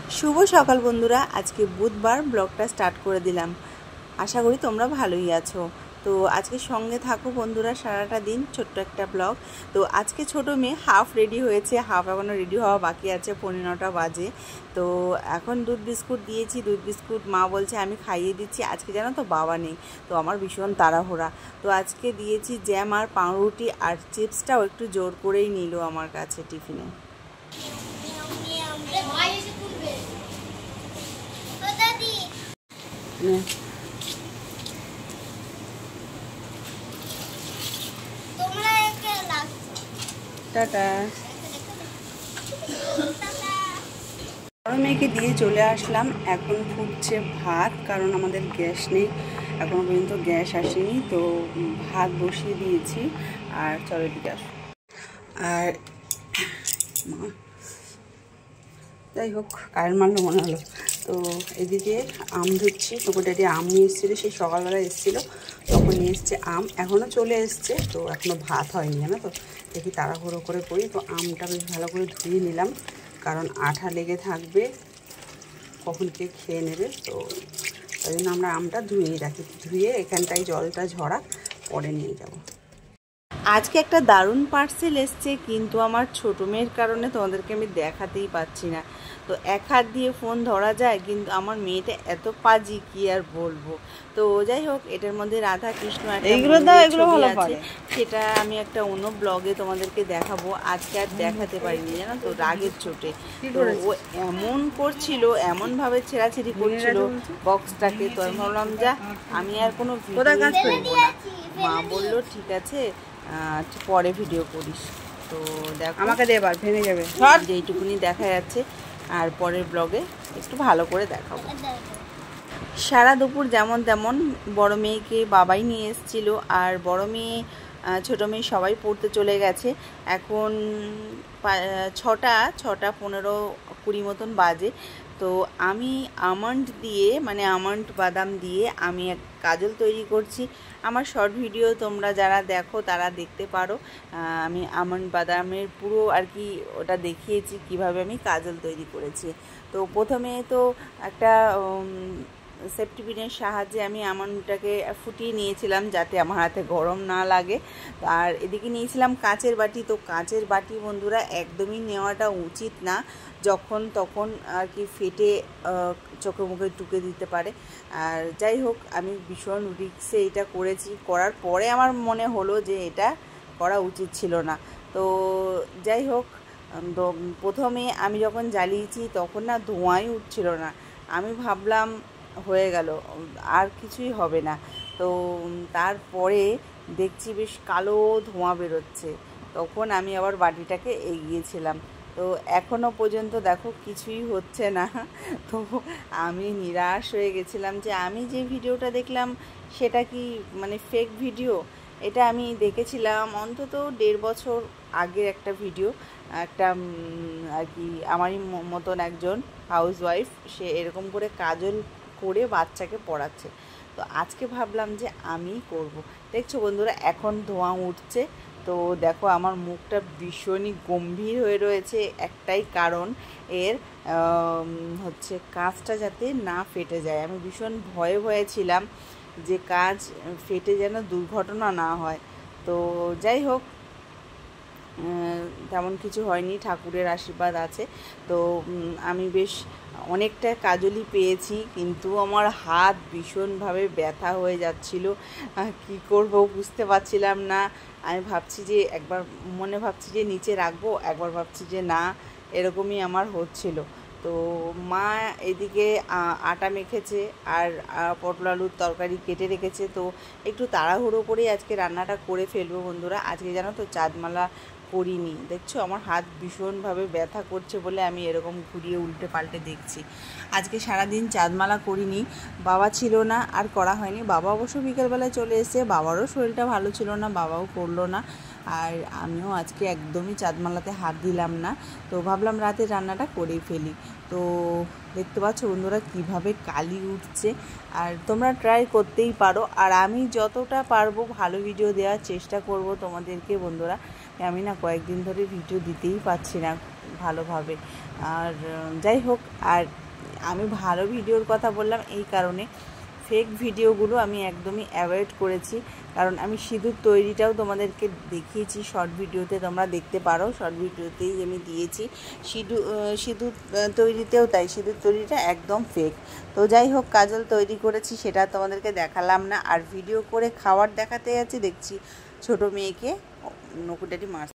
शुभ सकाल बंधुरा आज के बुधवार ब्लगटा स्टार्ट कर दिलाम। आशा करी तोमरा भालोई आछो। तो आज के संगे थाको बंधुरा साराटा दिन छोट्ट एकटा ब्लग। तो आज के छोटो मेये हाफ रेडी होयेछे, हाफ एखोनो रेडी हवा बाकी आछे, 9:15 बाजे। तो एखन दूध बिस्कुट दिएछि, दूध बिस्कुट मा बोलछे आमी खाइये दिচ্ছি। आजके जानो तो बाबा नेই, तो आमार भीषण ताड़ाहुड़ा। तो आजके दिएछि জ্যাম আর पाउरुटी আর चिप्सटाও एकटु जोर करेई निल आमार काছে टिफिने। टाटा बड़ मेয়েকে দিয়ে চলে আসলাম। এখন ফুটছে ভাত, কারণ আমাদের গ্যাস নেই, এখনো পর্যন্ত গ্যাস আসেনি। তো ভাত বসিয়ে দিয়েছি। আর চলো দিকে আসো। আর যাই হোক কারেন্ট মারলো মনে হলো। তো এদিকে আম ধুচ্ছি। টুকুটাটি আম নিয়ে এসেছিলো, সেই সকালবেলা এসেছিলো, তখন নিয়ে এসছে আম, এখনও চলে এসছে। তো এখনও ভাত হয়নি, জানো তো। দেখি তাড়াহুড়ো করে করি। তো আমটা বেশ ভালো করে ধুয়ে নিলাম, কারণ আঠা লেগে থাকবে, কখন কে খেয়ে নেবে। তো তাই জন্য আমরা আমটা ধুয়েই রাখি। ধুয়ে এখানটায় জলটা ঝরা পরে নিয়ে যাব। আজকে একটা দারুণ পার্সেল এসছে, কিন্তু আমার ছোটো মেয়ের কারণে তোমাদেরকে আমি দেখাতেই পাচ্ছি না। তো এক হাত দিয়ে ফোন ধরা যায়, কিন্তু আমার মেয়েটা এত পাজি কি আর বলবো। তো যাই হোক, এটার মধ্যে রাধা কৃষ্ণ আছে, সেটা আমি একটা অন্য ব্লগে তোমাদেরকে দেখাবো। আজকে আর দেখাতে পারিনি, জানো তো, রাগের চোটে। তো ও এমন করছিল, এমনভাবে ছেঁড়াছিড়ি করছিল বক্সটাকে। তো আমি ভাবলাম যা, আমি আর কোনো ভিডিও করবো না। মা বললো ঠিক আছে, পরে ভিডিও করিস। তো দেখো আমাকে দেবার ভেঙে যাবে, যেইটুকুনি দেখা যাচ্ছে। আর পরের ব্লগে একটু ভালো করে দেখাবো। সারা দুপুর যেমন তেমন বড় মেয়েকে বাবাই নিয়ে এসেছিলো। আর বড় মেয়ে ছোটো মেয়ে সবাই পড়তে চলে গেছে। এখন 6টা 15-20 মতন বাজে। তো আমি আমন্ড দিয়ে, মানে আমন্ড বাদাম দিয়ে আমি এক কাজল তৈরি করছি। আমার শর্ট ভিডিও তোমরা যারা দেখো তারা দেখতে পারো। আমি আমন্ড বাদামের পুরো আর কি ওটা দেখিয়েছি কিভাবে আমি কাজল তৈরি করেছি। তো প্রথমে তো একটা সেফটি পিনের সাহায্যে আমি আমন্ডটাকে ফুটিয়ে নিয়েছিলাম, যাতে আমার হাতে গরম না লাগে। আর এদিকে নিয়েছিলাম কাচের বাটি। তো কাচের বাটি বন্ধুরা একদমই নেওয়াটা উচিত না, যখন তখন আর কি ফেটে চোখে মুখে টুকে দিতে পারে। আর যাই হোক, আমি ভীষণ রিস্কে এটা করেছি। করার পরে আমার মনে হলো যে এটা করা উচিত ছিল না। তো যাই হোক, তো প্রথমে আমি যখন জ্বালিয়েছি তখন না ধোঁয়াই উঠছিল না। আমি ভাবলাম হয়ে গেল, আর কিছুই হবে না। তো তারপরে দেখছি বেশ কালো ধোঁয়া বেরোচ্ছে। তখন আমি আবার বাটিটাকে এগিয়েছিলাম। তো এখনও পর্যন্ত দেখো কিছুই হচ্ছে না। তো আমি নিরাশ হয়ে গেছিলাম যে আমি যে ভিডিওটা দেখলাম সেটা কি মানে ফেক ভিডিও। এটা আমি দেখেছিলাম অন্তত 1.5 বছর আগের একটা ভিডিও। একটা আর কি আমারই মতন একজন হাউসওয়াইফ, সে এরকম করে কাজল করে বাচ্চাকে পড়াচ্ছে। তো আজকে ভাবলাম যে আমিই করব। দেখছো বন্ধুরা, এখন ধোঁয়া উঠছে। তো দেখো আমার মুখটা ভীষণই গম্ভীর হয়ে রয়েছে। একটাই কারণ এর হচ্ছে কাঁচটা যাতে না ফেটে যায়। আমি ভীষণ ভয়ে ছিলাম যে কাঁচ ফেটে যেন দুর্ঘটনা না হয়। তো যাই হোক, তেমন কিছু হয়নি, ঠাকুরের আশীর্বাদ আছে। তো আমি বেশ অনেকটা কাজলই পেয়েছি, কিন্তু আমার হাত ভীষণভাবে ব্যথা হয়ে যাচ্ছিল। কি করব বুঝতে পারছিলাম না। আমি ভাবছি যে একবার মনে ভাবছি যে নিচে রাখবো, একবার ভাবছি যে না, এরকমই আমার হচ্ছিল। তো মা এদিকে আটা মেখেছে আর পটল আলুর তরকারি কেটে রেখেছে। তো একটু তাড়াহুড়ো করে আজকে রান্নাটা করে ফেলবো বন্ধুরা। আজকে জানো তো চাঁদমালা করিনি। দেখছো আমার হাত ভীষণভাবে ব্যথা করছে বলে আমি এরকম ঘুরিয়ে উল্টে পাল্টে দেখছি। আজকে সারাদিন চাঁদমালা করিনি, বাবা ছিল না, আর করা হয়নি। বাবা অবশ্য বিকেলবেলায় চলে এসে, বাবারও শরীরটা ভালো ছিল না, বাবাও করলো না। আর আমিও আজকে একদমই চাঁদমালাতে হাত দিলাম না। তো ভাবলাম রাতে রান্নাটা করেই ফেলি। তো দেখতে পাচ্ছ বন্ধুরা কিভাবে কালি উঠছে। আর তোমরা ট্রাই করতেই পারো। আর আমি যতটা পারবো ভালো ভিডিও দেওয়ার চেষ্টা করব তোমাদেরকে বন্ধুরা। আমি না কয়েকদিন ধরে ভিডিও দিতেই পারছি না, ভালোভাবে। আর যাই হোক, আর আমি ভালো ভিডিওর কথা বললাম এই কারণে, ফেক ভিডিওগুলো আমি একদমই অ্যাভয়েড করেছি। কারণ আমি সিঁদুর তৈরিটাও তোমাদেরকে দেখিয়েছি শর্ট ভিডিওতে, তোমরা দেখতে পারো, শর্ট ভিডিওতেই আমি দিয়েছি। সিঁদুর তৈরিতেও তাই, সিঁদুর তৈরিটা একদম ফেক। তো যাই হোক, কাজল তৈরি করেছি সেটা তোমাদেরকে দেখালাম না। আর ভিডিও করে খাওয়ার দেখাতে যাচ্ছি, দেখছি ছোট মেয়েকে নকুটাটি মারছে।